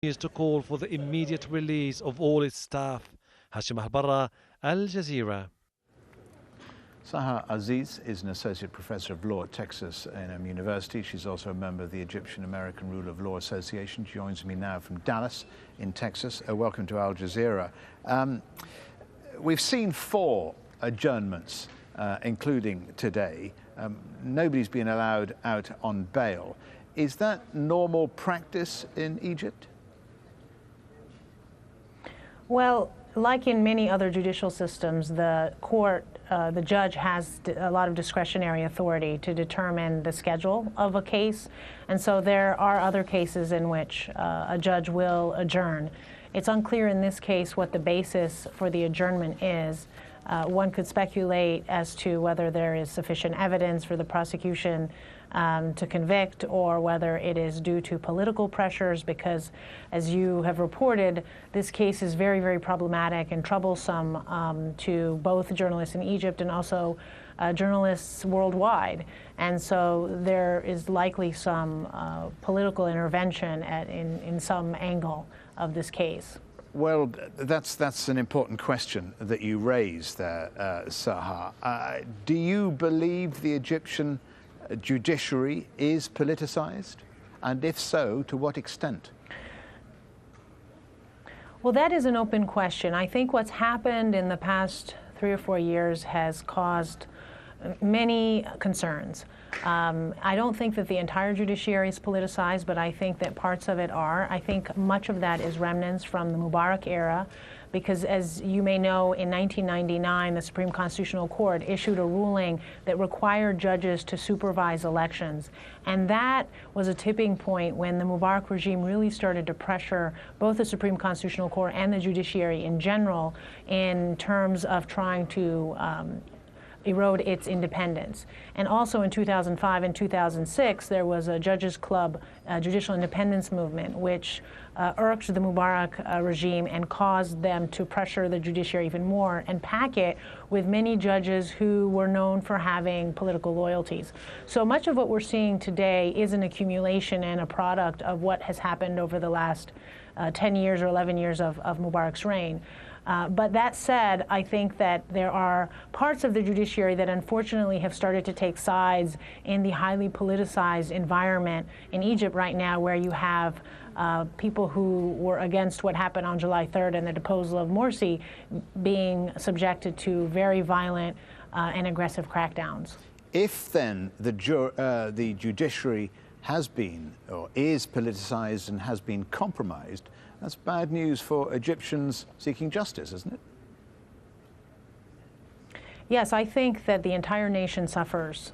Is to call for the immediate release of all its staff. Hashim Al-Barra, Al Jazeera. Sahar Aziz is an associate professor of law at Texas A&M University. She's also a member of the Egyptian-American Rule of Law Association. She joins me now from Dallas in Texas. Welcome to Al Jazeera. We've seen 4 adjournments, including today. Nobody's been allowed out on bail. Is that normal practice in Egypt? Well, like in many other judicial systems, the court, the judge has a lot of discretionary authority to determine the schedule of a case. And so there are other cases in which a judge will adjourn. It's unclear in this case what the basis for the adjournment is. One could speculate as to whether there is sufficient evidence for the prosecution to convict, or whether it is due to political pressures, because, as you have reported, this case is very, very problematic and troublesome to both journalists in Egypt and also journalists worldwide. And so there is likely some political intervention in some angle of this case. Well, that's an important question that you raised there, Sahar. Do you believe the Egyptian judiciary is politicized? And if so, to what extent? Well, that is an open question. I think what's happened in the past 3 or 4 years has caused many concerns. I don't think that the entire judiciary is politicized, but I think that parts of it are. I think much of that is remnants from the Mubarak era, because, as you may know, in 1999, the Supreme Constitutional Court issued a ruling that required judges to supervise elections. And that was a tipping point when the Mubarak regime really started to pressure both the Supreme Constitutional Court and the judiciary in general in terms of trying to erode its independence. And also in 2005 and 2006, there was a Judges Club judicial independence movement, which irked the Mubarak regime and caused them to pressure the judiciary even more and pack it with many judges who were known for having political loyalties. So much of what we're seeing today is an accumulation and a product of what has happened over the last 10 years or 11 years of Mubarak's reign. But that said, I think that there are parts of the judiciary that unfortunately have started to take sides in the highly politicized environment in Egypt right now, where you have people who were against what happened on July 3rd and the deposal of Morsi being subjected to very violent and aggressive crackdowns. If then the judiciary has been or is politicized and has been compromised, that's bad news for Egyptians seeking justice, isn't it? Yes, I think that the entire nation suffers,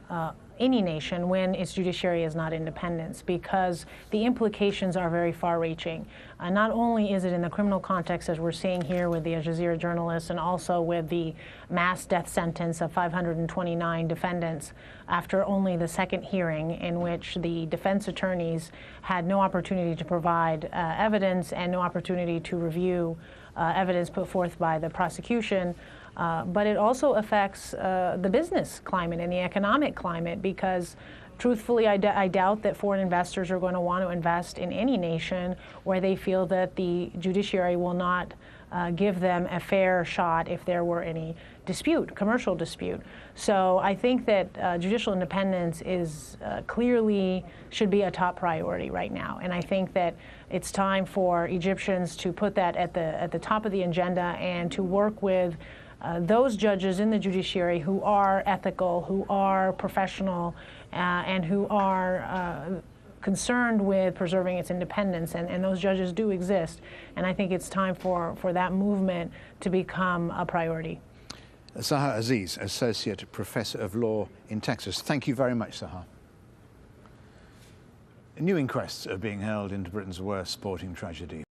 any nation, when its judiciary is not independent, because the implications are very far-reaching. Not only is it in the criminal context, as we're seeing here with the Al Jazeera journalists, and also with the mass death sentence of 529 defendants after only the second hearing, in which the defense attorneys had no opportunity to provide evidence and no opportunity to review evidence put forth by the prosecution. But it also affects the business climate and the economic climate, because truthfully, I doubt that foreign investors are going to want to invest in any nation where they feel that the judiciary will not give them a fair shot if there were any dispute, commercial dispute. So I think that judicial independence is clearly should be a top priority right now. And I think that it's time for Egyptians to put that at the top of the agenda and to work with those judges in the judiciary who are ethical, who are professional, and who are concerned with preserving its independence, and those judges do exist. And I think it's time for that movement to become a priority. Sahar Aziz, Associate Professor of Law in Texas. Thank you very much, Sahar. New inquests are being held into Britain's worst sporting tragedy.